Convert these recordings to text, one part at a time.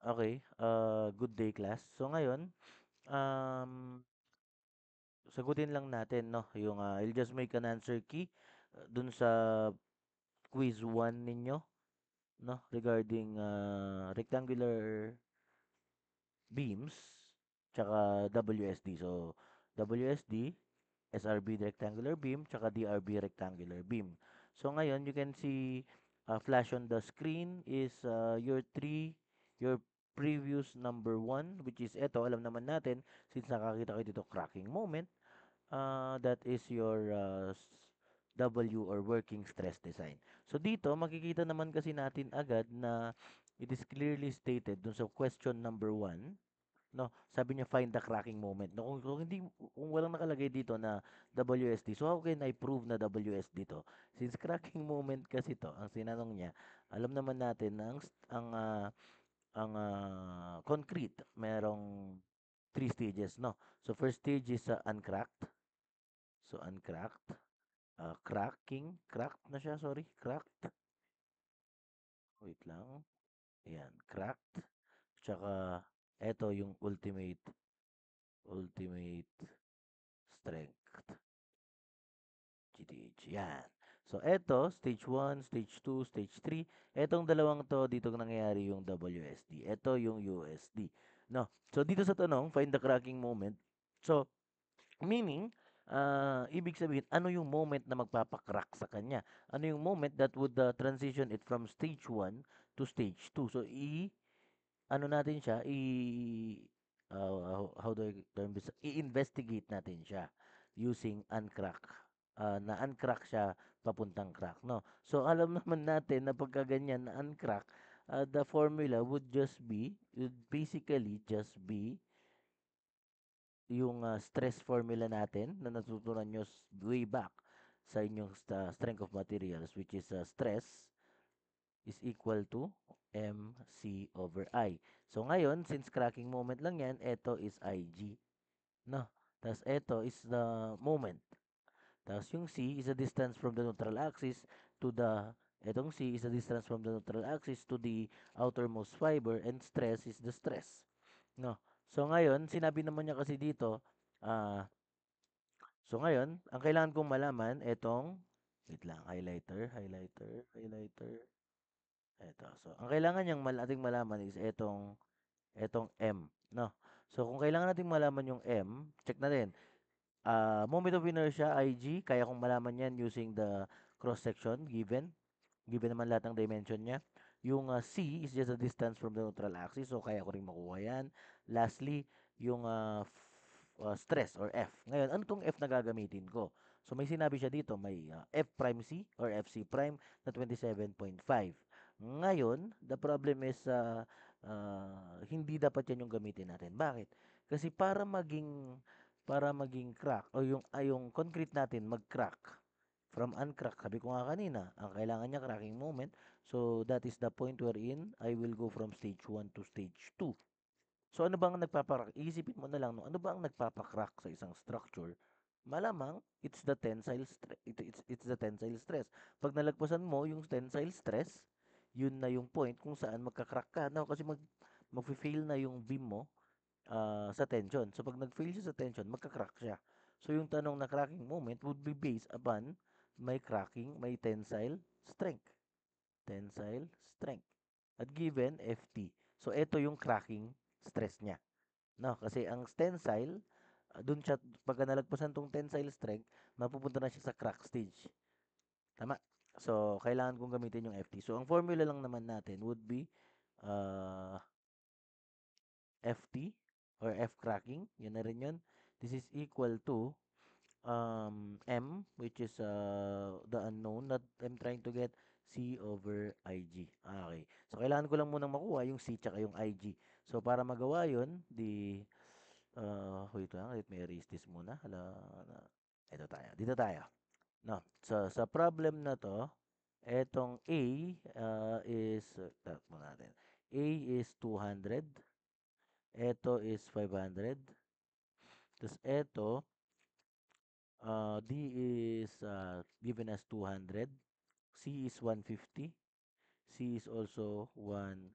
Okay, good day class. So ngayon, um, sagutin lang natin, no, yung I'll just make an answer key dun sa quiz 1 ninyo, no, regarding rectangular beams tsaka WSD. So WSD, SRB rectangular beam tsaka DRB rectangular beam. So ngayon, you can see flash on the screen is your previous number one, which is eto, alam naman natin since nakakita kayo dito cracking moment, that is your W or working stress design. So dito makikita naman kasi natin agad na it is clearly stated dun sa question number one, no, sabi niya find the cracking moment. No, kung hindi, kung walang nakalagay dito na WSD, so how can I prove na WSD to? Since cracking moment kasi to, ang sinanong niya, alam naman natin na ang concrete merong three stages, no? So first stage is uncracked. So uncracked, cracked na siya, sorry, cracked. Wait lang. Ayan, cracked. Tsaka eto yung ultimate strength. GTH. Yan. So, eto, stage 1, stage 2, stage 3. Etong dalawang to, dito nangyayari yung WSD. Eto yung USD. No? So, dito sa tanong, find the cracking moment. So, meaning, ibig sabihin, ano yung moment na magpapakrack sa kanya? Ano yung moment that would transition it from stage 1 to stage 2? So, ano natin siya, how do I term this? I-investigate natin siya using uncrack. Na uncrack siya papuntang crack, no? So alam naman natin na pagka ganyan na uncrack, the formula would basically just be yung stress formula natin na natutunan nyo way back sa inyong strength of materials, which is stress is equal to MC over I. So ngayon, since cracking moment lang yan, ito is IG. No? Tapos ito is the moment. Tapos yung C is the distance from the neutral axis to the, etong C is the distance from the neutral axis to the outermost fiber, and stress is the stress. No? So ngayon, sinabi naman niya kasi dito, ah, so ngayon, ang kailangan kong malaman, etong, wait lang, highlighter. Eto. So, ang kailangan niyang ating malaman is etong M, no? So, kung kailangan nating malaman yung M, check natin. Moment of inertia, IG, kaya kong malaman yan using the cross-section given. Given naman lahat ng dimension niya. Yung C is just a distance from the neutral axis, so kaya ko rin makuha yan. Lastly, yung stress or F. Ngayon, ano tong F na gagamitin ko? So may sinabi siya dito, may F prime C or FC prime na 27.5. Ngayon, the problem is hindi dapat yan yung gamitin natin. Bakit? Kasi para maging crack o yung concrete natin mag-crack from uncrack, sabi ko nga kanina, ang kailangan niya cracking moment. So that is the point wherein I will go from stage 1 to stage 2. So ano bang nagpapakrack? Iisipin mo na lang, no, ano ba ang nagpapakrack sa isang structure? Malamang it's the tensile stress. It's the tensile stress. Pag nalagpasan mo yung tensile stress, yun na yung point kung saan magka-crack ka. No, kasi mag-fail na yung beam mo sa tension. So pag nag-fail siya sa tension, magka-crack siya. So yung tanong na cracking moment would be based upon may tensile strength. Tensile strength. At given FT. So ito yung cracking stress niya. No, kasi ang tensile, dun siya, pagka nalagpasan tong tensile strength, mapupunta na siya sa crack stage. Tama? So, kailangan kong gamitin yung FT. So, ang formula lang naman natin would be uh, FT or F cracking. Yun na rin yun. This is equal to M, which is the unknown that I'm trying to get, C over IG. Okay. So, kailangan ko lang munang makuha yung C tsaka yung IG. So, para magawa yun, wait lang, let me erase this muna. Ito tayo. Dito tayo. No. So, sa problem na to, etong A muna natin. A is 200. Ito is 500. Tapos ito, D is given as 200. C is 150. C is also 150.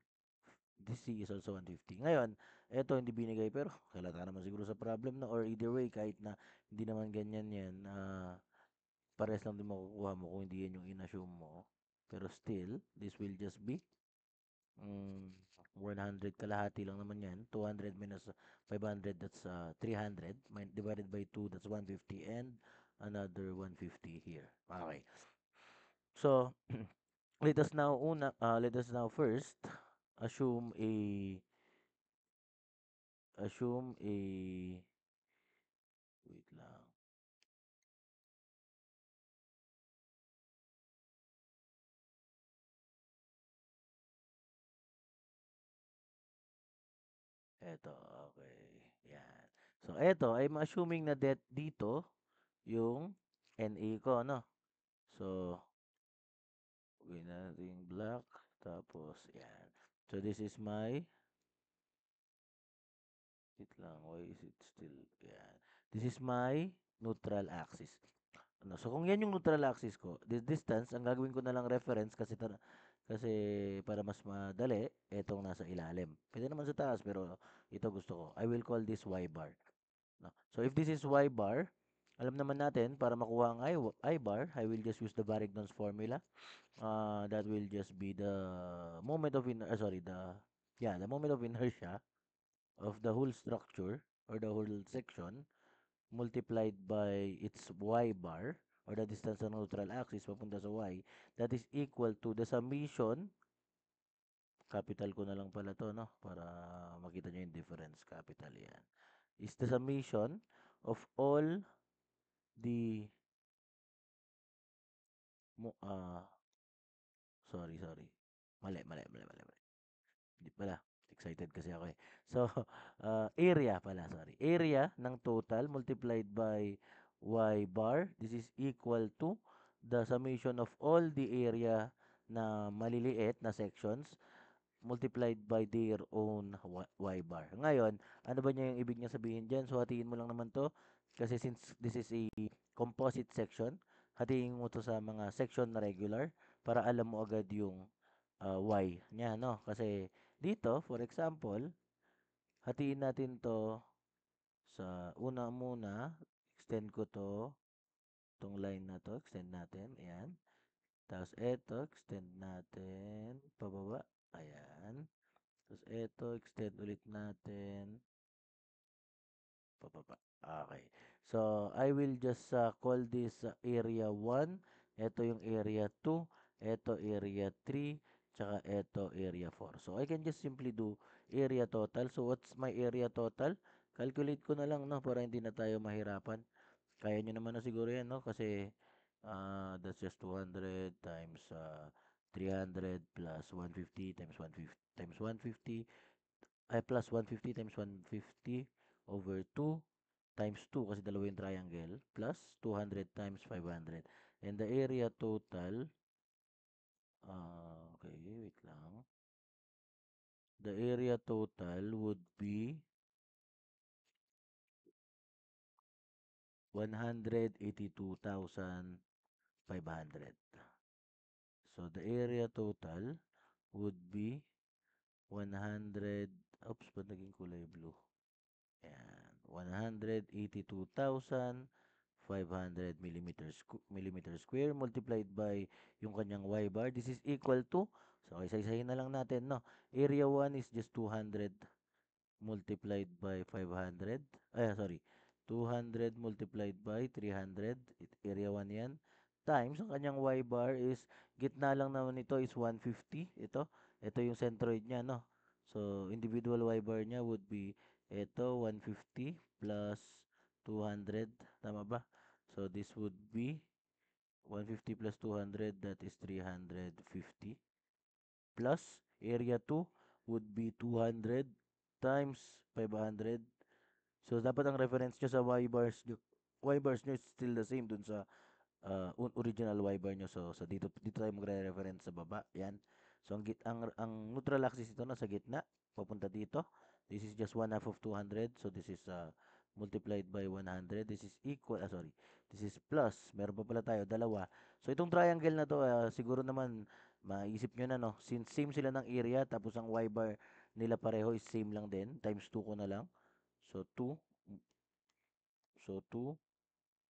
This C is also 150. Ngayon, eto hindi binigay pero halata naman siguro sa problem na or either way kahit na hindi naman ganyan yan, pares lang din makukuha mo kung hindi yan yung inassume mo. Pero still, this will just be mm, 100 kalahati lang naman yan. 200 minus 500, that's 300. Divided by 2, that's 150. And another 150 here. Okay. So, let us now first assume a assume a wait lang. Eto, okay. Yan. So, eto, I'm assuming na dito yung NA ko, no? So, gawin natin black. Tapos, yan. So, this is my, wait lang, why is it still, yan. This is my neutral axis. Ano, so, kung yan yung neutral axis ko, this distance, ang gagawin ko na lang reference kasi para mas madali, etong nasa ilalim. Pwede naman sa taas, pero ito gusto ko. I will call this Y bar. No? So if this is Y bar, alam naman natin, para makuha ang I bar, I will just use the Varignon's formula. That will just be the moment of the moment of inertia of the whole structure or the whole section multiplied by its Y bar or the distance sa neutral axis papunta sa Y, that is equal to the summation, capital ko na lang pala to, no? Para makita nyo yung difference, capital yan. Is the summation of all the mo sorry. Mali. Hindi pala. Excited kasi ako eh. So, area pala, sorry. Area ng total multiplied by y bar. This is equal to the summation of all the area na maliliit na sections multiplied by their own y bar. Ngayon, ano ba niya yung ibig niya sabihin dyan? So, hatiin mo lang naman to. Kasi since this is a composite section, hatiin mo to sa mga section na regular para alam mo agad yung y niya, no? Kasi dito, for example, hatiin natin to sa una muna, extend ko to, itong line na to, extend natin, ayan. Tapos eto, extend natin, pababa, ayan. Tapos eto, extend ulit natin. Pababa. Okay. So, I will just call this area 1. Ito yung area 2. Ito area 3. Tsaka ito area 4. So, I can just simply do area total. So, what's my area total? Calculate ko na lang, no? Para hindi na tayo mahirapan. Kaya nyo naman na siguro yan, no? Kasi, that's just 200 times 300 plus 150 times 150 times 150 ay plus 150 times 150 over 2 times 2 kasi dalawa yung triangle plus 200 times 500. And the area total, okay, wait lang. The area total would be 182,500. So the area total would be 100, oops, ba't naging kulay blue? Ayan, 182,500 millimeter square multiplied by yung kanyang y bar. This is equal to, so isa-isahin na lang natin, no? Area 1 is just 200 multiplied by 500. Ay, sorry. 200 multiplied by 300. Area 1 yan. Times, ang kanyang y bar is, gitna lang naman ito is 150. Ito yung centroid niya, no? So, individual y bar niya would be ito, 150 plus 200. Tama ba? So, this would be 150 plus 200, that is 350 plus area 2 would be 200 times 500. So, dapat ang reference nyo sa y bars nyo is still the same dun sa original y bar nyo. So, dito tayo magre-reference sa baba. Yan. So, ang neutral axis ito nasa gitna. Papunta dito. This is just 1/2 of 200. So, this is multiplied by 100. This is equal, sorry. This is plus. Meron pa pala tayo, dalawa. So, itong triangle na to, siguro naman, maisip nyo na, no? Since same sila ng area, tapos ang y bar nila pareho is same lang din. Times 2 ko na lang. So 2, so 2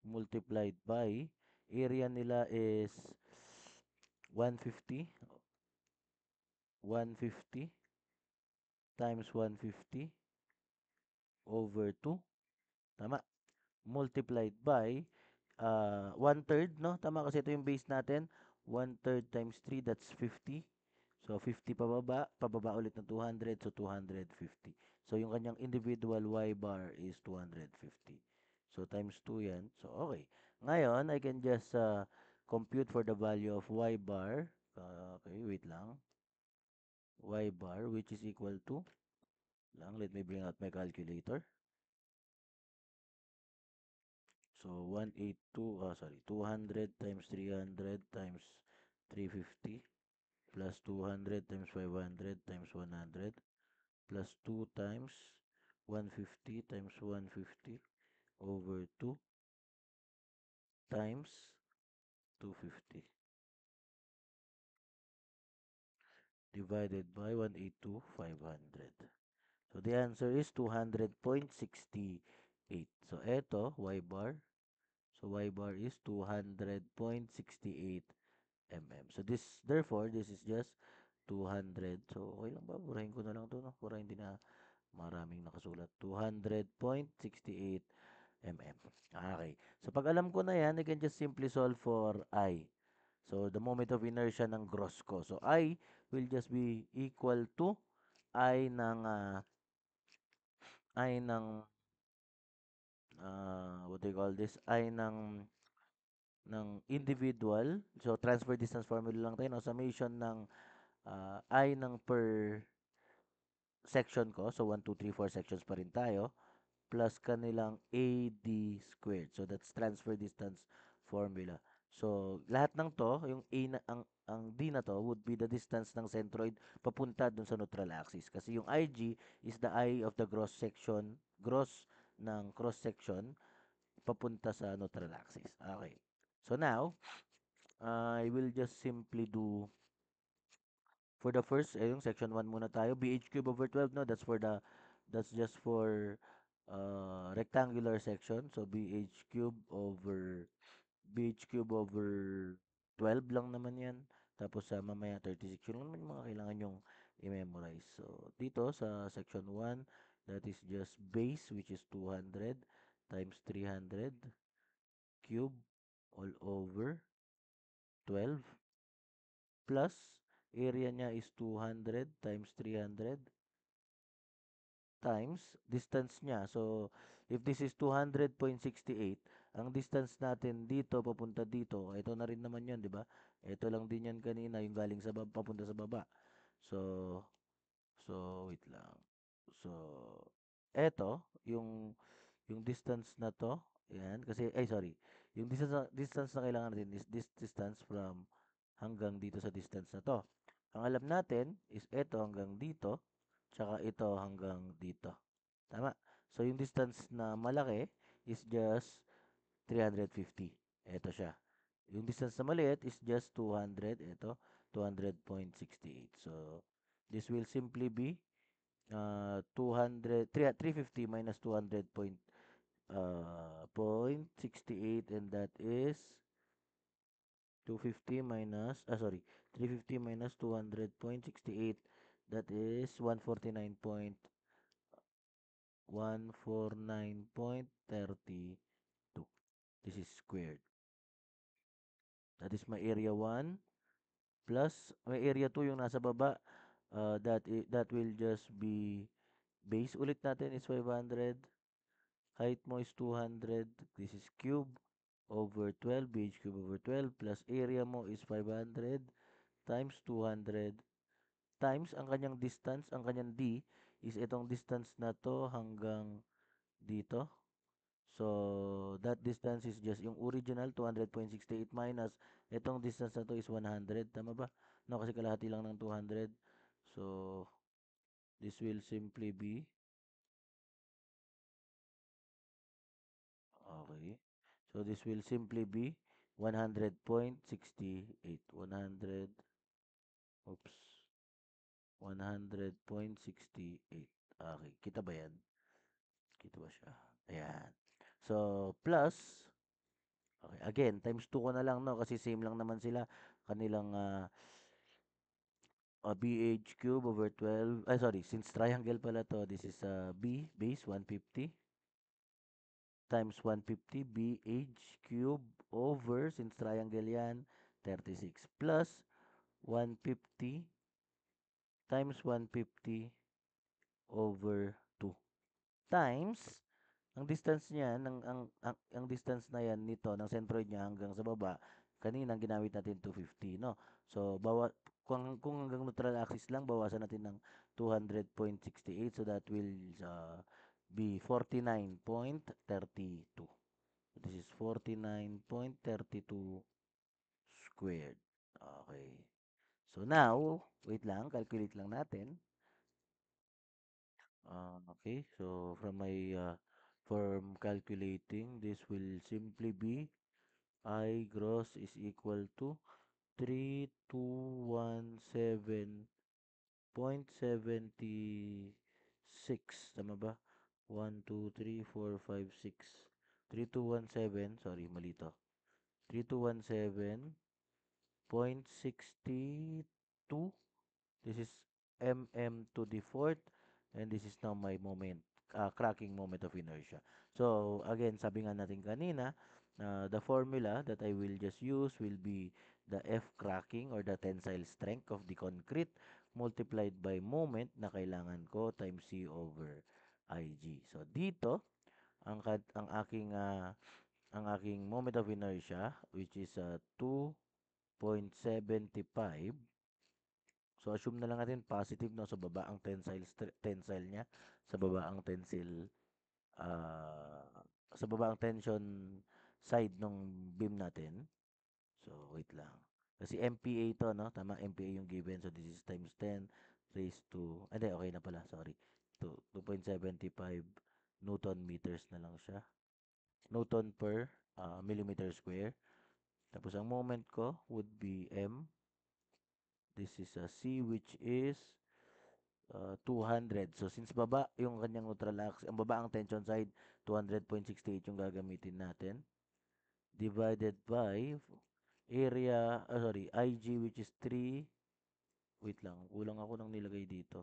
multiplied by area nila is 150, 150 times 150 over 2. Tama. Multiplied by 1/3, no? Tama kasi ito yung base natin. 1/3 times 3, that's 50. So, 50 pababa, pababa ulit ng 200, so 250. So, yung kanyang individual y bar is 250. So, times 2 yan. So, okay. Ngayon, I can just compute for the value of y bar. Okay, wait lang. Y bar, which is equal to, let me bring out my calculator. So 182, sorry, 200 times 300 times 350 plus 200 times 500 times 100 plus 2 times 150 times 150 over 2 times 250 divided by 182, 500. So the answer is 200.68. So eto, y bar. So y bar is 200.68 mm. So therefore, this is just 200. So, okay lang ba? Burahin ko na lang to, no? Para hindi na maraming nakasulat. 200.68 mm. Okay. So, pag alam ko na yan, I can just simply solve for I. So, the moment of inertia ng gross ko. So, I will just be equal to I ng, I ng, what do you call this? I ng individual. So, transfer distance formula lang tayo, no? Summation ng I ng per section ko. So, 1, 2, 3, 4 sections pa rin tayo. Plus kanilang AD squared. So, that's transfer distance formula. So, lahat ng to, yung A na, ang D na to would be the distance ng centroid papunta dun sa neutral axis. Kasi yung IG is the eye of the gross section, gross ng cross section papunta sa neutral axis. Okay. So, now, I will just simply do for the first, yung section 1 muna tayo. BH cube over 12, no? That's just for rectangular section. So, BH cube over 12 lang naman yan. Tapos sa mamaya 36, yun lang naman yung mga kailangan yung i-memorize. So, dito sa section 1, that is just base, which is 200 times 300 cube all over 12 plus area niya is 200 times 300 times distance niya. So, if this is 200.68, ang distance natin dito papunta dito, ito na rin naman 'yon, 'di ba? Ito lang din 'yan kanina, yung galing sa baba papunta sa baba. So, wait lang. So, eto yung distance na to, yan kasi ay sorry. Yung distance na kailangan natin is this distance from hanggang dito sa distance na to. Ang alam natin is ito hanggang dito, tsaka ito hanggang dito. Tama? So, yung distance na malaki is just 350. Ito siya. Yung distance na maliit is just 200. Ito, 200.68. So, this will simply be 350 minus 200 point 68, and that is 250 minus, sorry, 350 minus 200.68, that is 149.32. This is squared. That is my area 1 plus my area 2 yung nasa baba. That will just be base ulit natin is 500. Height mo is 200. This is cube over 12. Base cube over 12 plus area mo is 500 times 200 times ang kanyang distance, ang kanyang D is itong distance na to hanggang dito. So, that distance is just yung original 200.68 minus itong distance na to is 100. Tama ba? No, kasi kalahati lang ng 200. So, this will simply be, okay. So, this will simply be 100.68. 100, oops. 100.68. Okay, kita ba yan? Kita ba siya? Ayan. So, plus, okay, again, times 2 ko na lang, no? Kasi same lang naman sila. Kanilang BH cube over 12. Ay, sorry, since triangle pala to, this is B base 150 times 150 BH cube over, since triangle yan, 36 plus 150 times 150 over 2 times ang distance niya ang distance na yan nito ng centroid niya hanggang sa baba kanina ginamit natin 250 no. So kung hanggang neutral axis lang bawasan natin ng 200.68 so that will be 49.32. This is 49.32 squared. Okay. So now, wait lang, calculate lang natin. Okay, so from my from calculating, this will simply be I gross is equal to 3217.76. Tama ba? 1, 2, 3, 4, 5, 6. 3217, sorry, mali to. 3217.62. This is mm to the fourth, and this is now my moment, cracking moment of inertia. So, again, sabi nga natin kanina, the formula that I will just use will be the F cracking or the tensile strength of the concrete multiplied by moment na kailangan ko times C over IG. So, dito, ang aking moment of inertia, which is 2.75. So assume na lang natin positive no sa baba ang tensile niya, sa baba ang tensile sa baba ang tension side ng beam natin. So wait lang. Kasi MPA to no, tama MPA yung given so this is times 10 raised to hindi okay na pala, sorry. To 2.75 Newton meters na lang siya. Newton per millimeter square. Tapos ang moment ko would be M. This is a C which is 200. So since baba yung kanyang neutral axis, ang baba ang tension side, 200.68 yung gagamitin natin. Divided by area, sorry, IG which is 3. Wait lang, kulang ako ng nilagay dito.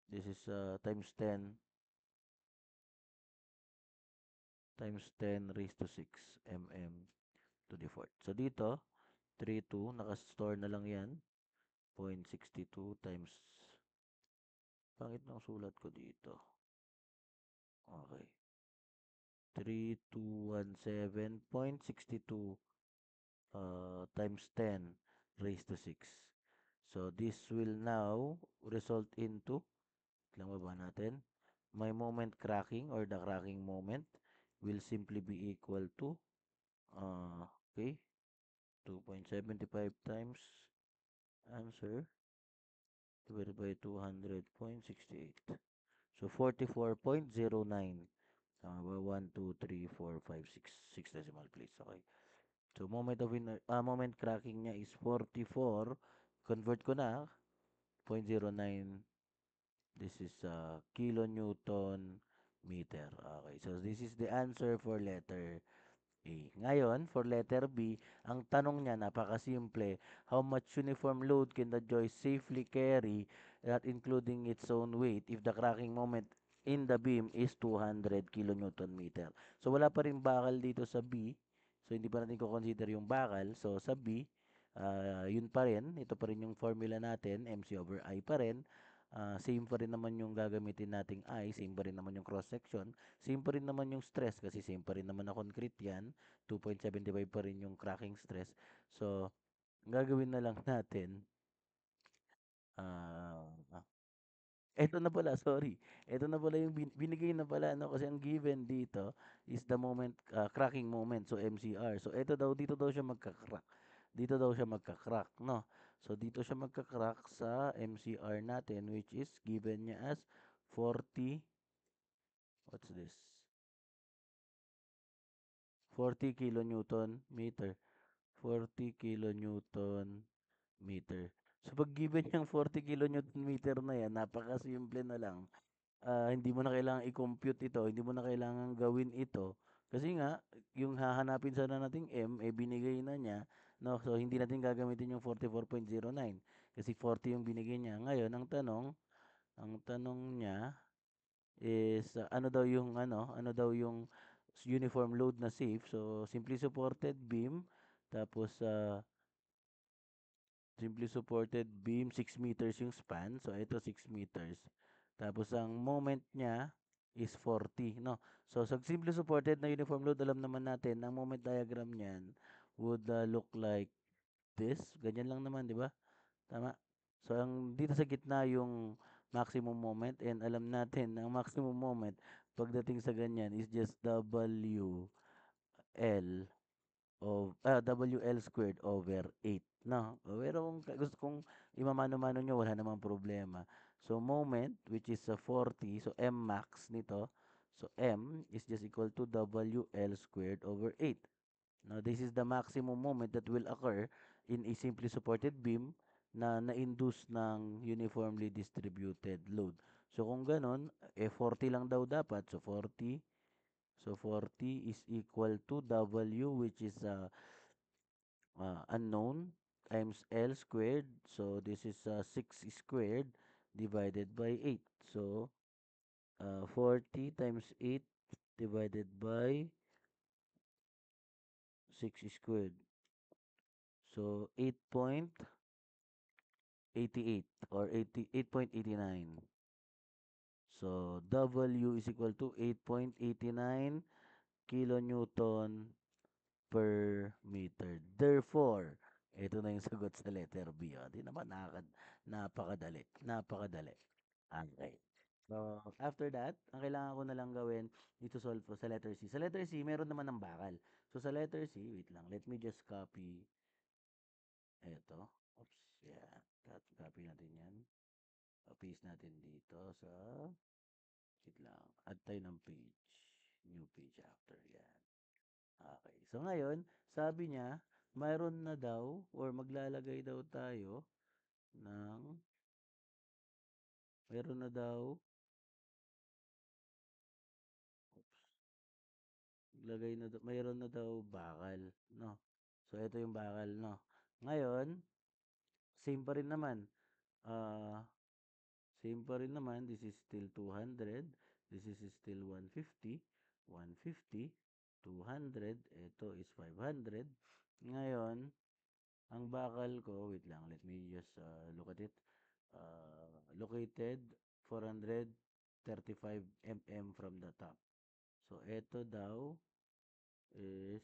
This is times 10 raised to 6 mm to the fourth. So dito, 32, nakastore na lang yan. 0.62 times, pangit ng sulat ko dito. Okay. 3217.62 times 10 raised to 6. So this will now result into, lang ba natin? My moment cracking or the cracking moment will simply be equal to, okay, 2.75 times answer divided by 200.68. So 44.09. 1, 2, 3, 4, 5, 6. 6 decimal place. Okay. So, moment cracking niya is 44. Convert ko na, 0.09. This is kilonewton meter. Okay, so this is the answer for letter A. Ngayon, for letter B, ang tanong niya napakasimple. How much uniform load can the joist safely carry, that including its own weight, if the cracking moment in the beam is 200 kilonewton meter? So, wala pa rin bakal dito sa B. So, hindi pa natin ko-consider yung bakal. So, sa B, yun pa rin. Ito pa rin yung formula natin. MC over I pa rin. Same pa rin naman yung gagamitin nating I. Same pa rin naman yung cross-section. Same pa rin naman yung stress kasi same pa rin naman na concrete yan. 2.75 pa rin yung cracking stress. So, ang gagawin na lang natin, ah, eto na pala, sorry. Eto na pala yung binigay na pala, no? Kasi ang given dito is the moment, cracking moment. So, MCR. So, eto daw, dito daw siya magka-crack. Dito daw siya magka-crack, no? So, dito siya magka-crack sa MCR natin, which is given niya as 40, what's this? 40 kilonewton meter. 40 kilonewton meter. So, pag given yung 40 kilonewton meter na yan, napakasimple na lang. Hindi mo na kailangang i-compute ito, hindi mo na kailangang gawin ito. Kasi nga, yung hahanapin sana nating M, eh binigay na niya, no? So, hindi natin gagamitin yung 44.09 kasi 40 yung binigay niya. Ngayon, ang tanong niya is ano daw yung uniform load na safe. So, simply supported beam, tapos simply supported beam, 6 meters yung span. So, ito 6 meters. Tapos, ang moment niya is 40, no? So, sa simply supported na uniform load, alam naman natin, ang moment diagram niyan would look like this. Ganyan lang naman, di ba? Tama? So, dito sa gitna yung maximum moment and alam natin na ang maximum moment pagdating sa ganyan is just WL squared over 8. No? Pero kung gusto kong imamano-mano nyo, wala namang problema. So, moment, which is 40, so M max nito, so M is just equal to WL squared over 8. Now, this is the maximum moment that will occur in a simply supported beam na na-induce ng uniformly distributed load. So, kung ganon, 40 lang daw dapat. So 40 is equal to W, which is unknown, times L squared. So, this is 6 squared divided by 8. So, 40 times 8 divided by 6 squared. So, 8.88 or 8.89. So, W is equal to 8.89 kilonewton per meter. Therefore, ito na yung sagot sa letter B. O, di naman napakadali. Napakadali. Okay. So, after that, ang kailangan ko na lang gawin dito solve ko sa letter C. Sa letter C, meron naman ng bakal. So, sa letter C, wait lang. Let me just copy ito. Oops. Yeah. Copy natin yan. Paste natin dito sa, wait lang. Add tayo ng page. New page after yan. Okay. So ngayon, sabi niya, mayroon na daw or maglalagay daw tayo ng mayroon na daw mayroon na daw bakal, no? So ito yung bakal, no? Ngayon, same pa rin naman. Ah, same pa rin naman. This is still 200. This is still 150. 150. 200. Ito is 500. Ngayon, ang bakal ko, wait lang, let me just look at it. Located 435 mm from the top. So, ito daw is,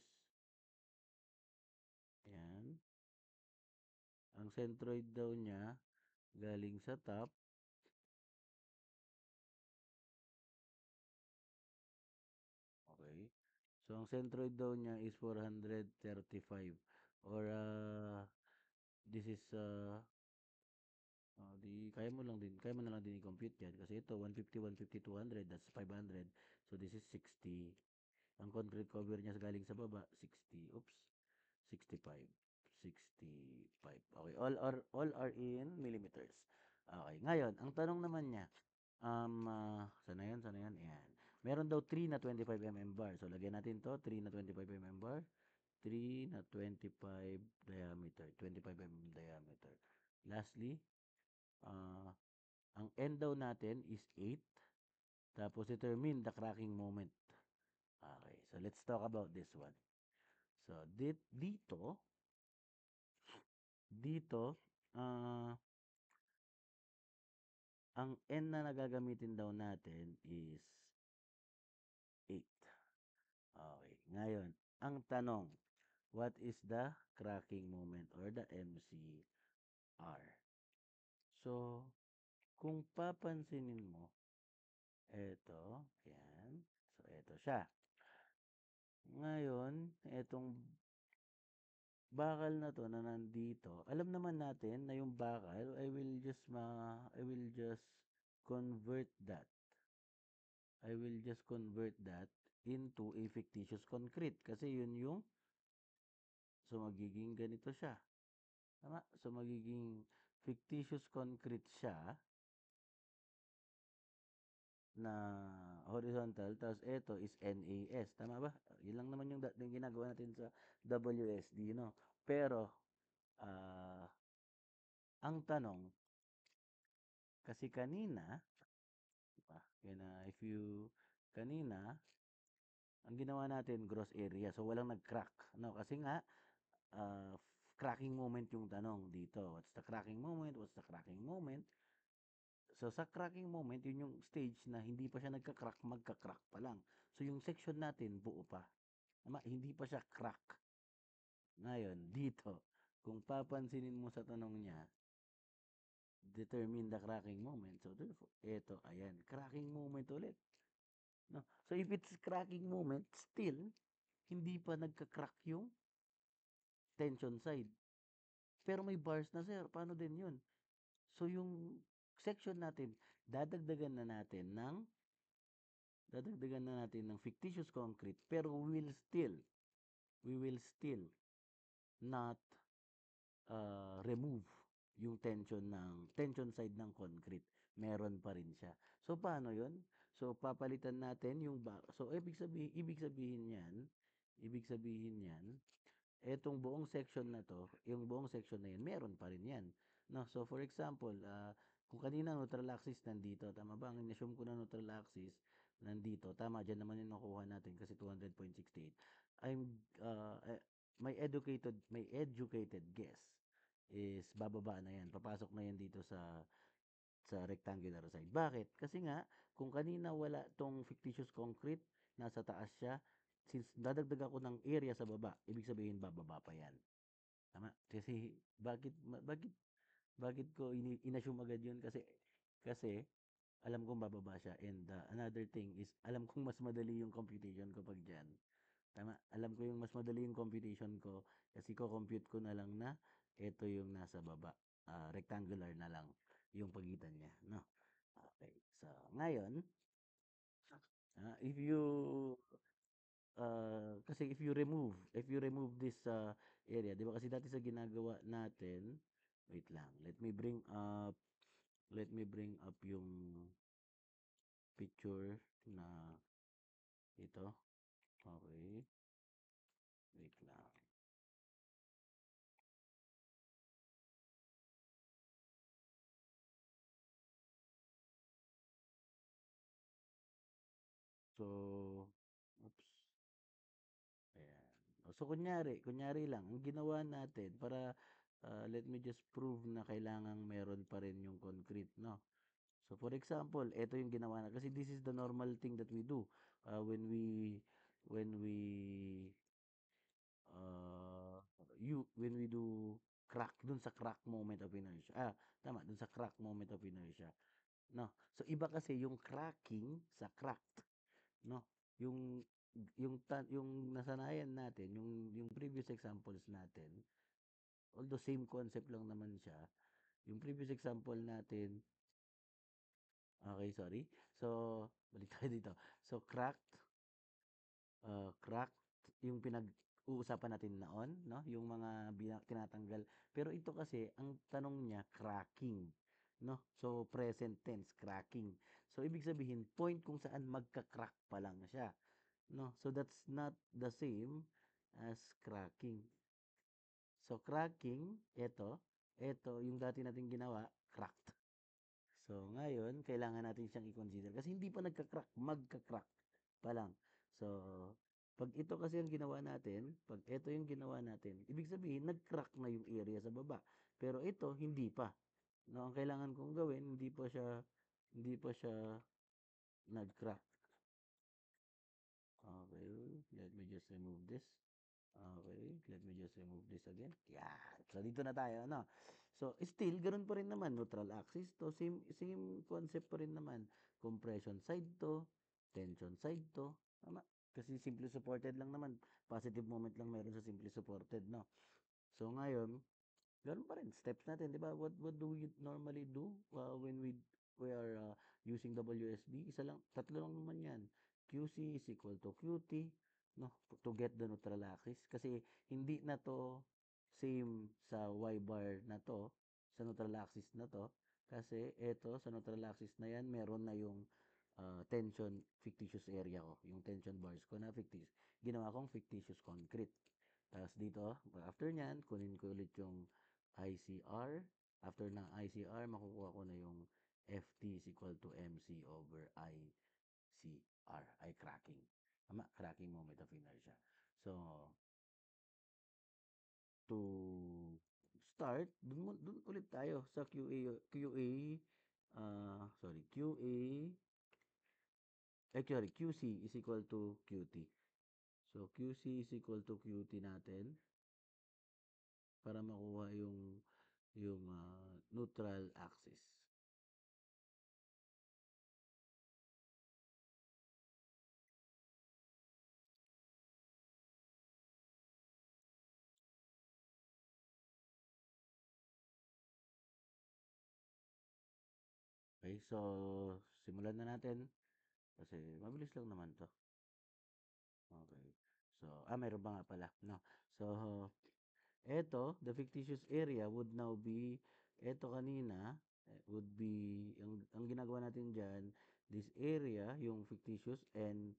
yan, ang centroid daw niya galing sa top, okay? So, ang centroid daw niya is 435 or this is kaya mo na lang din i-compute yan kasi ito 150, 150, 200, that's 500. So this is 60. Ang concrete cover niya galing sa baba 60. Oops. 65. 65. Okay, all are in millimeters. Okay, ngayon, ang tanong naman niya, sana yan, sana yan, ayan. Meron daw 3 na 25 mm bar. So, lagyan natin to, 3 na 25 mm bar, 3 na 25 diameter, 25 mm diameter. Lastly, uh, ang end daw natin is 8. Tapos, determine the cracking moment. Okay, so let's talk about this one. So, dito, ang N na nagagamitin daw natin is 8. Okay. Ngayon, ang tanong, what is the cracking moment or the MCR? So, kung papansinin mo, eto, yan. So, eto siya. Ngayon, etong bakal na to na nandito, alam naman natin na yung bakal, I will just convert that. I will just convert that into a fictitious concrete kasi yun so magiging ganito siya. Tama? So magiging fictitious concrete siya na horizontal, tapos ito is NAS. Tama ba? Yun lang naman yung ginagawa natin sa WSD, no? Pero, ah, ang tanong, kasi kanina, diba? Yun na, if you, kanina, ang ginawa natin, gross area. So, walang nag-crack. No? Kasi nga, uh, cracking moment yung tanong dito. What's the cracking moment? What's the cracking moment? So, sa cracking moment, yun yung stage na hindi pa siya nagka-crack, magka-crack pa lang. So, yung section natin, buo pa. Hindi pa siya crack. Ngayon, dito, kung papansinin mo sa tanong niya, determine the cracking moment. So, therefore, eto, ayan, cracking moment ulit. No? So, if it's cracking moment, still, hindi pa nagka-crack yung tension side. Pero may bars na, sir. Paano din yun? So, yung section natin, dadagdagan na natin ng fictitious concrete, pero we will still not remove yung tension side ng concrete. Meron pa rin siya. So paano 'yon? So papalitan natin yung so ibig sabihin niyan, etong buong section na to, yung buong section na yan, meron pa rin yan. No? So for example, kung kanina neutral axis nandito, tama ba? Ang in-assume ko na neutral axis nandito, tama, dyan naman yung nakuha natin kasi 200.68. I'm, my educated guess is bababa na yan. Papasok na yan dito sa rectangular side. Bakit? Kasi nga, kung kanina wala tong fictitious concrete, nasa taas siya, since dadagdag ako ng area sa baba, ibig sabihin bababa pa yan. Tama? Kasi bakit ko inassume agad yun? Kasi alam kong bababa siya, and another thing is alam kong mas madali yung computation ko pag dyan. Tama? Alam ko yung mas madali yung computation ko kasi ko compute ko na lang na ito yung nasa baba. Rectangular na lang yung pagitan niya, no? Okay. So, ngayon, if you kasi if you remove this area, 'di ba kasi dati sa ginagawa natin, wait lang. Let me bring up yung picture na ito. Okay. Wait lang. So, oops. Ayan. So, kunyari lang, ang ginawa natin para let me just prove na kailangang meron pa rin yung concrete, no? So, for example, ito yung ginawa na, kasi this is the normal thing that we do when we uh, when we do dun sa crack moment of inertia. Tama, dun sa crack moment of inertia. No. So iba kasi yung cracking sa cracked, no? Yung yung nasanayan natin, yung previous examples natin, although same concept lang naman siya, yung previous example natin, okay, sorry. So, balik tayo dito. So, cracked yung pinag-uusapan natin noon, no? Yung mga tinatanggal. Pero ito kasi, ang tanong niya, cracking, no? So, present tense, cracking. So, ibig sabihin, point kung saan magka-crack pa lang siya, no? So, that's not the same as cracking. So, cracking, ito, yung dati nating ginawa, cracked. So, ngayon, kailangan natin siyang i-consider kasi hindi pa nagka-crack, magka-crack pa lang. So, pag ito kasi ang ginawa natin, pag ito yung ginawa natin, ibig sabihin, nag-crack na yung area sa baba. Pero ito, hindi pa. No, ang kailangan kong gawin, hindi pa siya nag-crack. Okay, let me just remove this. Okay, let me just remove this again. Yan. So, dito na tayo, no? So, still, ganun pa rin naman. Neutral axis to. Same concept pa rin naman. Compression side to. Tension side to. Tama. Kasi simply supported lang naman. Positive moment lang meron sa simply supported, no? So, ngayon, ganun pa rin. Steps natin, di ba? What do we normally do when we are using WSB? Tatlo lang naman yan. QC is equal to QT, no? To get the neutral axis. Kasi hindi na to same sa Y bar na to. sa neutral axis na to kasi ito sa neutral axis na yan meron na yung tension fictitious area ko, yung tension bars ko na fictitious. Ginawa kong fictitious concrete. Tapos dito, after nyan, kunin ko ulit yung ICR. After ng ICR, makukuha ko na yung FT is equal to MC over ICR, ay cracking. Tama, cracking moment of inertia. So, to start, dun ulit tayo sa QC is equal to QT. So, QC is equal to QT natin para makuha yung neutral axis. Okay, so simulan na natin kasi mabilis lang naman to. Okay. So, mayroon ba nga pala, no? So, eto, the fictitious area would now be, eto kanina, would be, ang ginagawa natin dyan, this area, yung fictitious and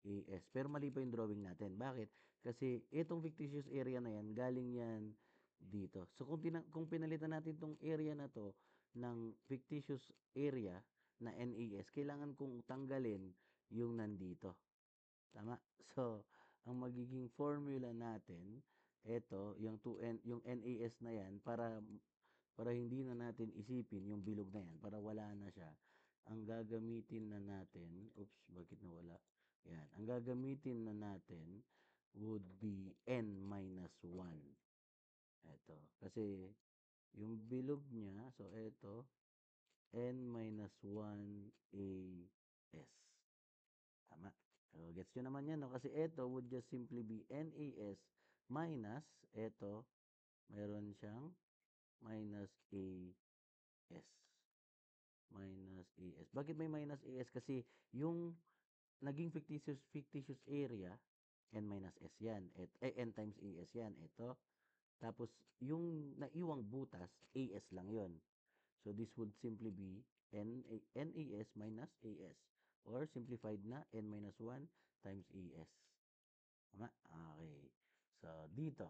AS. Pero mali pa yung drawing natin. Bakit? Kasi itong fictitious area na yan, galing yan dito. So kung pinalitan natin itong area na to ng fictitious area na NAS, kailangan kong tanggalin yung nandito. Tama? So, ang magiging formula natin, ito, yung NAS na yan, para hindi na natin isipin yung bilog na yan, para wala na siya, ang gagamitin na natin, oops, bakit nawala? Yan, ang gagamitin na natin would be N minus 1. Ito, kasi yung bilog niya, so ito, N minus 1 AS. Tama. So, gets nyo naman yan, no? Kasi ito would just simply be NAS minus, ito, mayroon siyang minus AS. Minus AS. Bakit may minus AS? Kasi yung naging fictitious area, N minus S yan. N times AS yan. Ito. Tapos, yung naiwang butas, AS lang yon. So, this would simply be NAS minus AS. Or, simplified na, N minus 1 times AS. Tama? Okay. So, dito,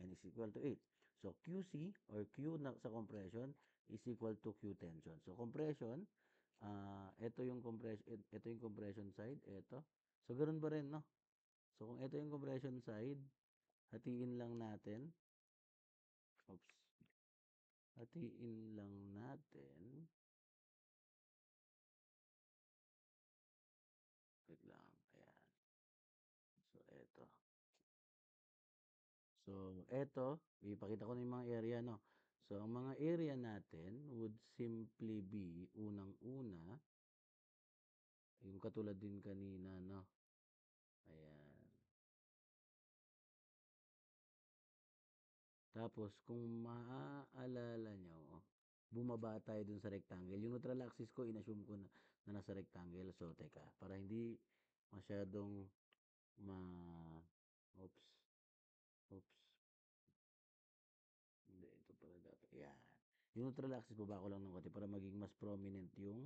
N is equal to 8. So, QC or Q na, sa compression is equal to Q tension. So, compression, ito yung compression side, ito. So, ganun ba rin, no? So, kung ito yung compression side, hatiin lang natin. Oops. Hatiin lang natin. Wait lang. Ayan. So, ito. So, ito, ipakita ko na yung mga area, no? So, ang mga area natin would simply be, unang-una, yung katulad din kanina, no? Ayan. Tapos, kung maaalala nyo, bumaba tayo dun sa rectangle. Yung neutral axis ko, inassume ko na nasa rectangle. So, teka, para hindi masyadong ma... Oops. Oops. Hindi, ito pala dapat. Ayan. Yung neutral axis, baba ko lang ng konti para maging mas prominent yung...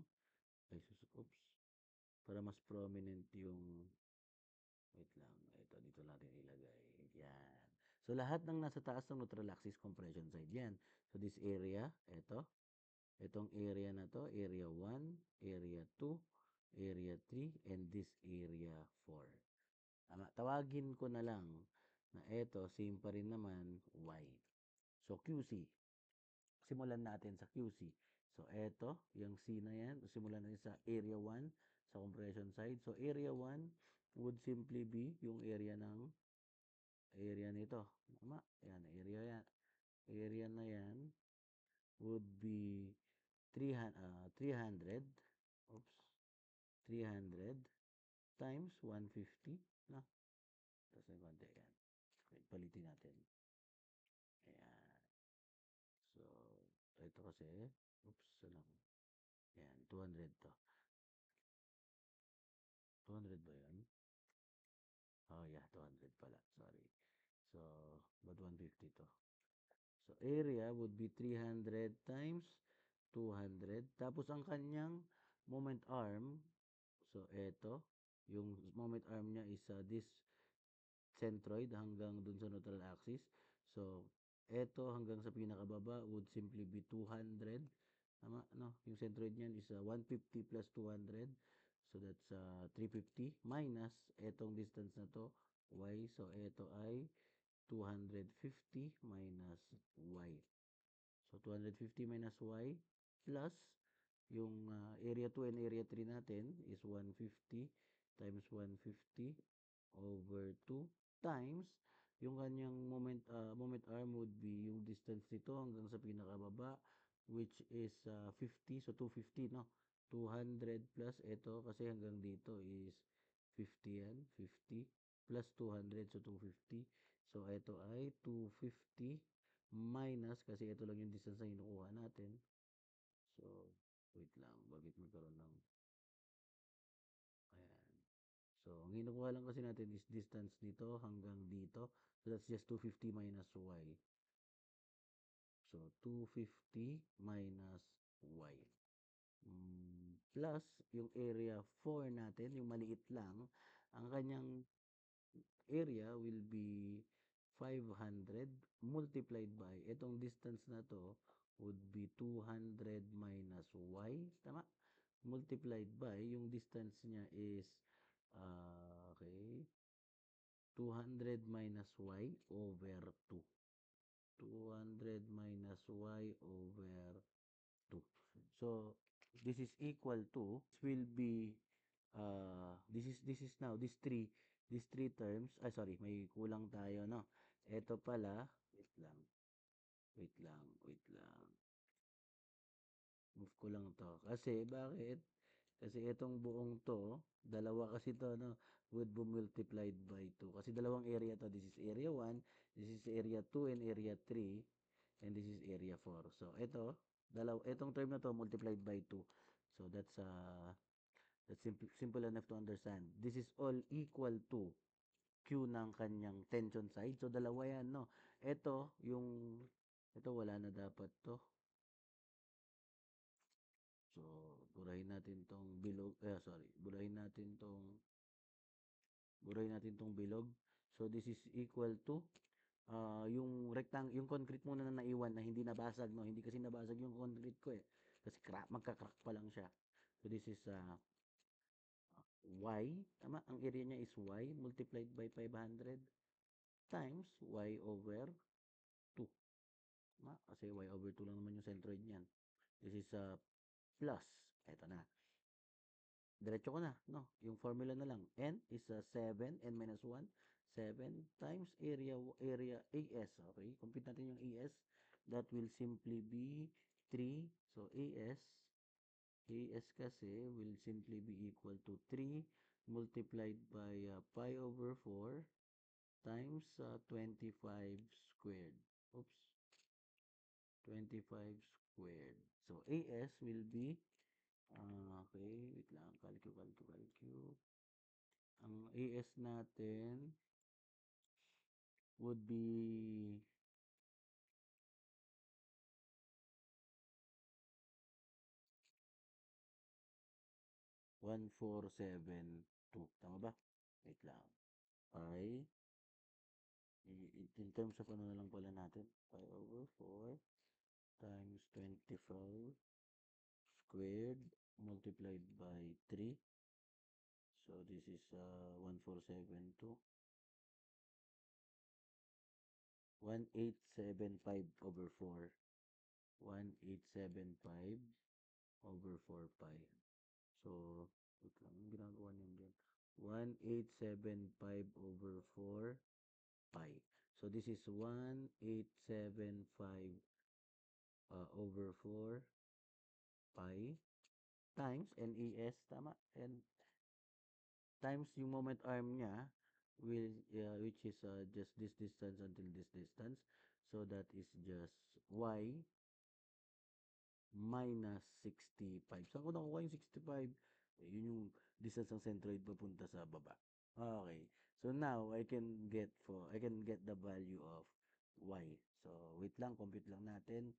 Oops. Para mas prominent yung... Wait lang. Ito, dito natin ilagay. Yan. So, lahat ng nasa taas ng neutral axis compression side yan. So, this area, ito. Itong area na to, area 1, area 2, area 3, and this area 4. Tawagin ko na lang na ito, same pa rin naman, Y. So, QC. Simulan natin sa QC. So, ito, yung C na yan, simulan natin sa area 1, sa compression side. So, area 1 would simply be yung area nito. Tama? Yan, area yan. Area na yan would be 300. Oops. 300 times 150. No? Tapos may konti yan. Wait, palitin natin. Ayan. So, ito kasi, oops, lang. Ayan, 200 to. 200 ba yan? Oh, yeah, 200 pala. Sorry. So, ba't 150 to? So, area would be 300 times 200. Tapos, ang kanyang moment arm, so, eto, yung moment arm niya is this centroid hanggang dun sa neutral axis. So, eto hanggang sa pinakababa would simply be 200. Tama, no? Yung centroid niyan is 150 plus 200. So, that's 350 minus etong distance na to, y. So, eto ay 250 minus y. So, 250 minus y plus yung area 2 and area 3 natin is 150 times 150 over 2 times yung kanyang moment arm would be yung distance nito hanggang sa pinakababa, which is 50. So, 250, no? 200 plus ito kasi hanggang dito is 50 yan. 50 plus 200, so 250. So, ito ay 250 minus, kasi ito lang yung distance na hinukuha natin. So, wait lang. Bakit magkaroon ng... Ayan. So, ang hinukuha lang kasi natin is distance nito hanggang dito. So, that's just 250 minus y. So, 250 minus y. Plus, yung area 4 natin, yung maliit lang, ang kanyang area will be 500 multiplied by, itong distance na to would be 200 minus y, tama? Multiplied by, yung distance niya is, okay, 200 minus y over 2. 200 minus y over 2. So, this is equal to, this will be, this is now, these three terms, sorry, may kulang tayo, no? Ito pala, wait lang, wait lang, wait lang. Move ko lang to. Kasi, bakit? Kasi itong buong to, dalawa kasi to, no? Would be multiplied by 2. Kasi dalawang area to. This is area 1, this is area 2 and area 3, and this is area 4. So, ito, itong term na to multiplied by 2. So, that's simple enough to understand. This is all equal to Q ng kanyang tension side. So, dalawa yan, no? Ito wala na dapat to. So, burahin natin tong bilog, burahin natin tong bilog. So, this is equal to, yung concrete muna na naiwan na hindi nabasag, no? Hindi kasi nabasag yung concrete ko eh. Kasi magka-crack pa lang siya. So, this is, y, tama? Ang area niya is y multiplied by 500 times y over 2. Tama? Kasi y over 2 lang naman yung centroid niyan. This is plus. Eto na. Diretso ko na, no? Yung formula na lang. N is 7, n minus 1. 7 times area AS. Okay? Compute natin yung AS. That will simply be 3. So, AS kasi will simply be equal to 3 multiplied by pi over 4 times 25 squared. Oops. 25 squared. So, AS will be, okay, wait lang, calcu. Ang AS natin would be 1472. Tama ba? Wait lang. Pi, in terms of ano na lang pala natin, pi over 4 times 25 squared multiplied by 3. So, this is 1472. 1875 over 4. 1875 over 4 pi. So, wait lang, yung ginagawa niyo dyan. 1875 over 4 pi. So, this is 1875 over 4 pi times NES, tama? And times yung moment arm niya, which is just this distance until this distance. So, that is just y minus 65. Saan ko nakuha yung 65? Yun yung distance ng centroid papunta sa baba. Okay. So now I can get the value of y. So, wait lang, compute lang natin.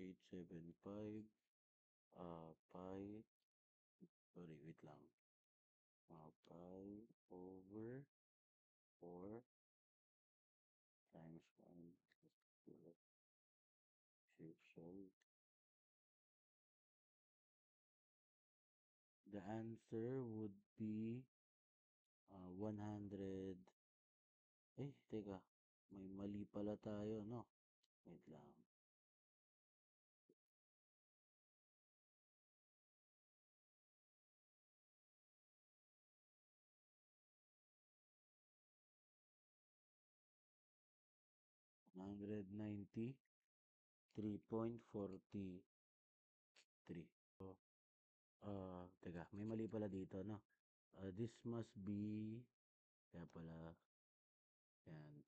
1875 pi, sorry, wait lang. Pi over 4 times 1 plus shape. The answer would be 100. Teka. May mali pala tayo, no? Wait lang. 193.43. Teka, may mali pala dito, no? This must be, kaya pala,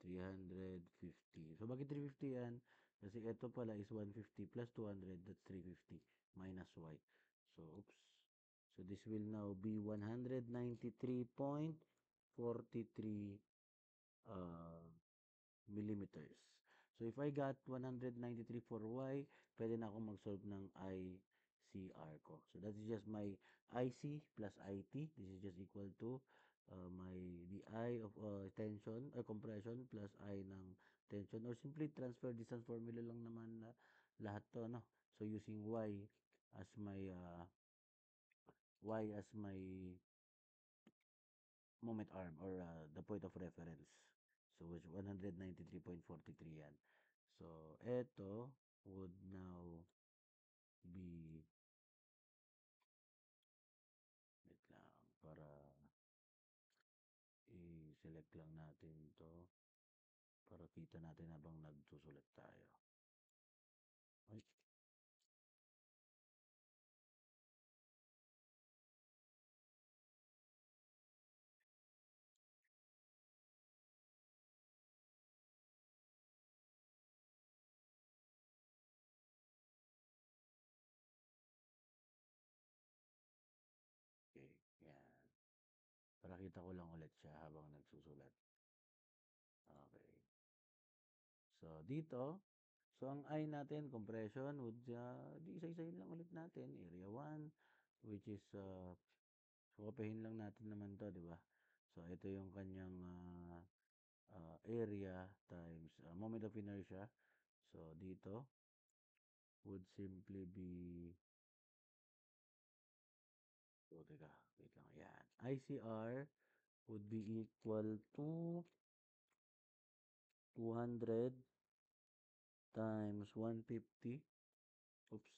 yan, 350. So, bakit 350 yan? Kasi ito pala is 150 plus 200, that's 350 minus y. So, oops. So, this will now be 193.43 millimeters. So, if I got 193 for y, pwede na akong mag-solve ng ICR ko. So, that is just my IC plus IT. This is just equal to the I of tension or compression plus I ng tension, or simply transfer distance formula lang naman na lahat to, no? So, using as my y as my moment arm, or the point of reference. So, which 193.43 yan. So, eto would now be, wait lang, para i-select lang natin to para kita natin habang nagsusulat tayo. Ay, okay, yan. Para kita ko lang ulit siya habang nagsusulat. Okay. So, dito, so ang I natin, compression, would, di isa-isahin lang ulit natin. Area 1, which is, so, kapahin lang natin naman to, di ba? So, ito yung kanyang area times moment of inertia. So, dito would simply be, so, teka, wait lang, yan. ICR would be equal to 200 times 150. Oops.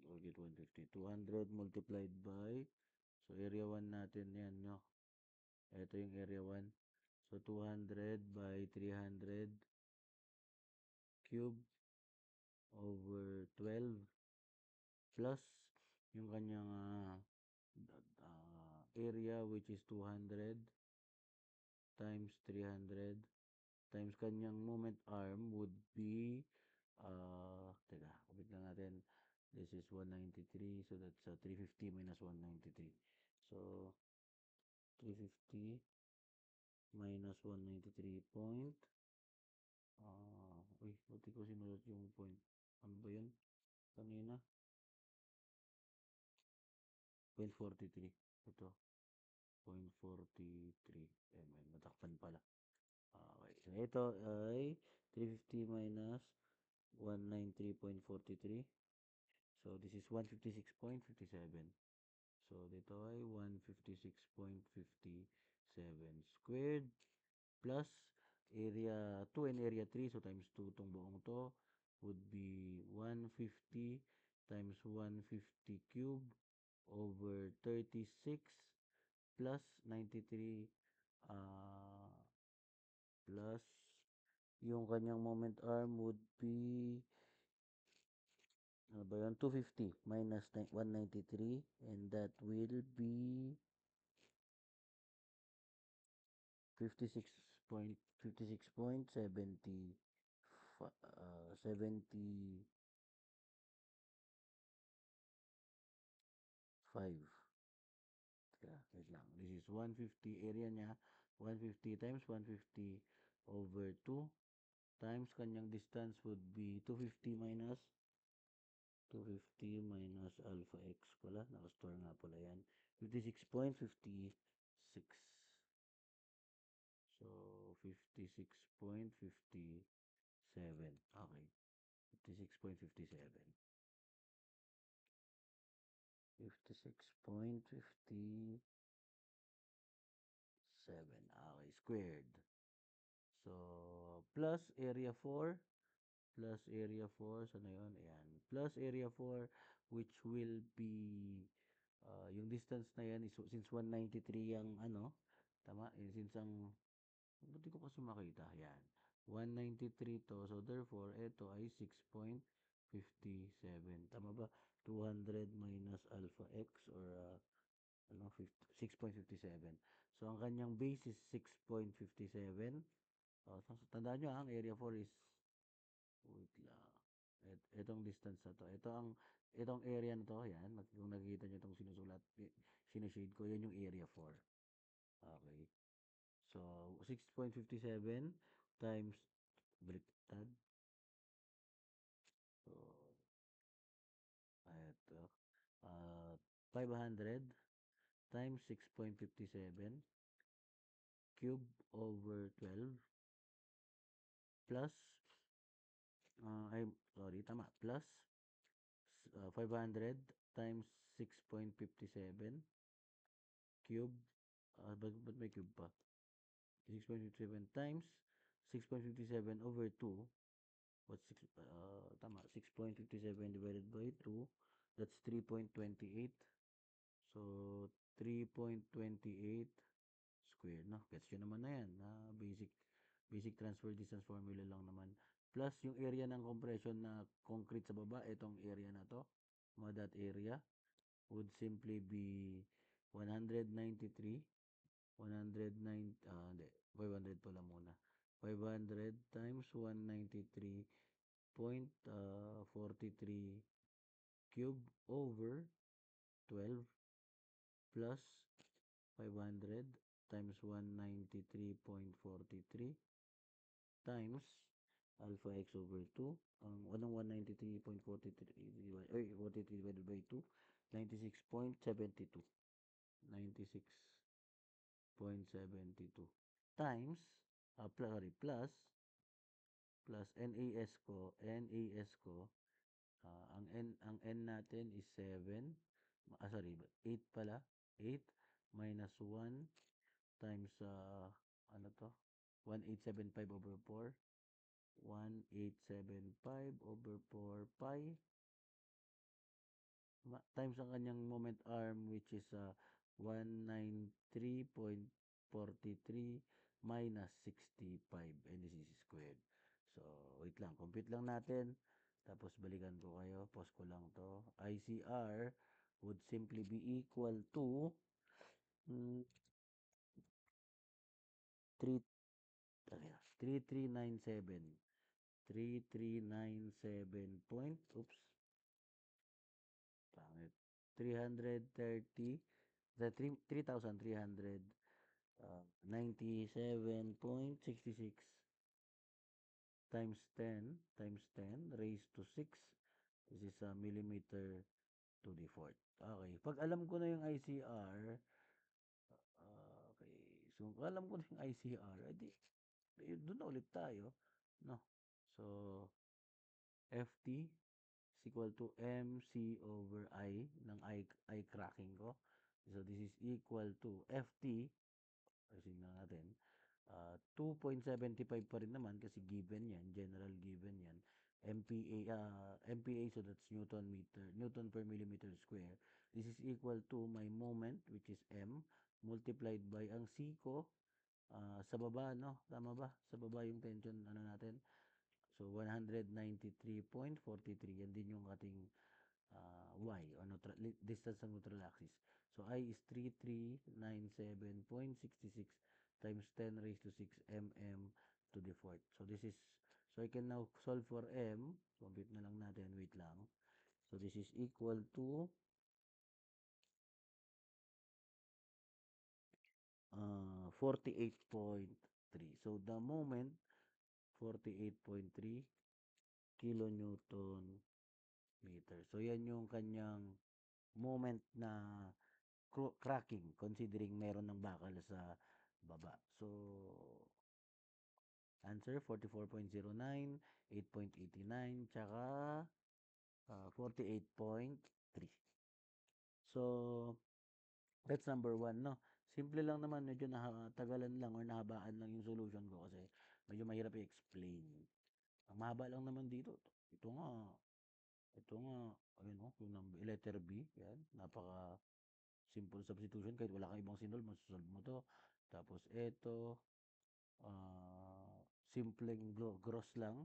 Or get 150. 200 multiplied by, so area 1 natin yan, no? Ito yung area 1. So, 200 by 300 cube over 12 plus yung kanyang area, which is 200 times 300 times kanyang moment arm would be, teka, kapit lang natin. This is 193, so that's 350 minus 193. So, 350 minus 193 point, Uy, buti ko sinulat yung point. Ano ba yun? Kanina? Point 43. Ito. Point 43 mm. Natakpan pala. Okay. So, ito ay 350 minus 193.43. So, this is 156.57. So, dito ay 156.57 squared plus area 2 and area 3. So, times 2 itong buong to would be 150 times 150 cube over 36 plus 93 uh, plus yung kanyang moment arm would be ano ba yun? 250 minus 193 and that will be 56.70 75. Yeah, wait lang. This is 150 area niya. 150 times 150 over 2 times kanyang distance would be 250 minus alpha x pala. Nakastore nga pala yan. 56.56. So, 56.57. Okay. 56.57. 56.57. Okay, squared. So, plus area 4. Plus area 4. Sana yun? Ayan. Plus area 4, which will be, yung distance na yan, is, since 193 yung ano, tama? Since ang, buti ko kasi makita. Ayan. 193 to. So, therefore, ito ay 6.57. Tama ba? 200 minus alpha x or ano, 6.57. So, ang kanyang base is 6.57. Tandaan nyo, ang area 4 is, wait lang, itong distance na to. Itong area na to, yan, kung nakikita nyo itong sinusulat, sinishade ko, yan yung area 4. Okay. So, 6.57 times, baliktad. So, ito, 500 times 6.57 cube over 12 plus sorry, tama, plus 500 times 6.57 cube, ba't may cube pa? 6.57 times 6.57 over 2, what's 6, tama, 6.57 divided by 2, that's 3.28. So, 3.28 square, no? Gets yun naman na yan, basic transfer distance formula lang naman. Plus, yung area ng compression na concrete sa baba, itong area na to, that area, would simply be 193, 109, hindi, 500 pala muna. 500 times 193.43 cube over 12 plus 500 times 193.43 times alpha x over 2. Anong 193.43 43 divided by 2? 96.72. 96.72 times, plus NAS ko, ang N natin is 7, sorry, 8 pala, 8 minus 1 times, ano to, 1875 over 4, 1875 over 4 pi, times ang kanyang moment arm, which is 193.43 minus 65, and this is squared. So, wait lang, compute lang natin, tapos balikan ko kayo, pause ko lang to. ICR would simply be equal to 3 3397 3397 point, oops, pangit, 330, 3,300 97.66 times 10 raised to 6. This is a millimeter to the fourth. Okay. Pag alam ko na yung ICR, okay. So, kung alam ko na yung ICR, edi, doon na ulit tayo. No? So, FT is equal to MC over I ng I cracking ko. So, this is equal to FT, ayusin na natin, 2.75 pa rin naman kasi given yan, general given yan. MPa, so that's Newton per millimeter square. This is equal to my moment, which is M, multiplied by ang C ko, sa baba, no? Tama ba? Sa baba yung tension, ano natin? So, 193.43. Yan din yung ating y, o distance ng neutral axis. So, I is 3397.66 times 10 raised to 6 mm to the fourth. So, so I can now solve for m. Compute na lang natin. Wait lang. So, this is equal to 48.3. So, the moment, 48.3 kilonewton meter. So, yan yung kanyang moment na cracking considering meron ng bakal sa baba. So, answer 44.09, 8.89, tsaka 48.3. So, that's number 1, no? Simple lang naman, medyo natagalan lang or nahabaan lang yung solution ko kasi medyo mahirap i-explain. Ang mahaba lang naman dito. Ito nga, ayun o, yung letter B, yan, napaka simple substitution kahit wala kang ibang sinol, masasolve mo to. Tapos ito, simpleng gross lang,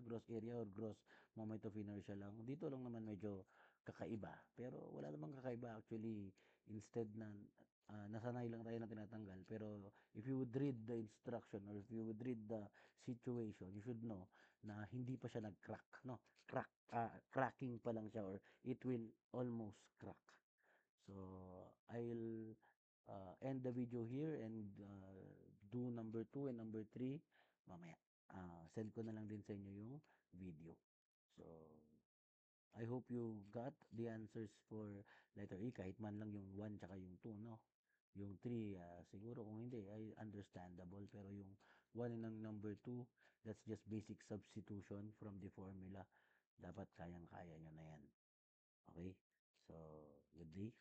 gross area or gross moment of inertia lang. Dito lang naman medyo kakaiba. Pero wala namang kakaiba actually. Instead na nasanay lang tayo na tinatanggal. Pero if you would read the instruction or if you would read the situation, you should know na hindi pa siya nag-crack, no? Cracking pa lang siya or it will almost crack. So, I'll end the video here and do number 2 and number 3 mamaya. Send ko na lang din sa inyo yung video. So, I hope you got the answers for letter E, kahit man lang yung 1 tsaka yung 2, no? Yung 3, siguro kung hindi, ay understandable. Pero yung 1 and number 2, that's just basic substitution from the formula. Dapat kayang-kaya nyo na yan. Okay? So, good day.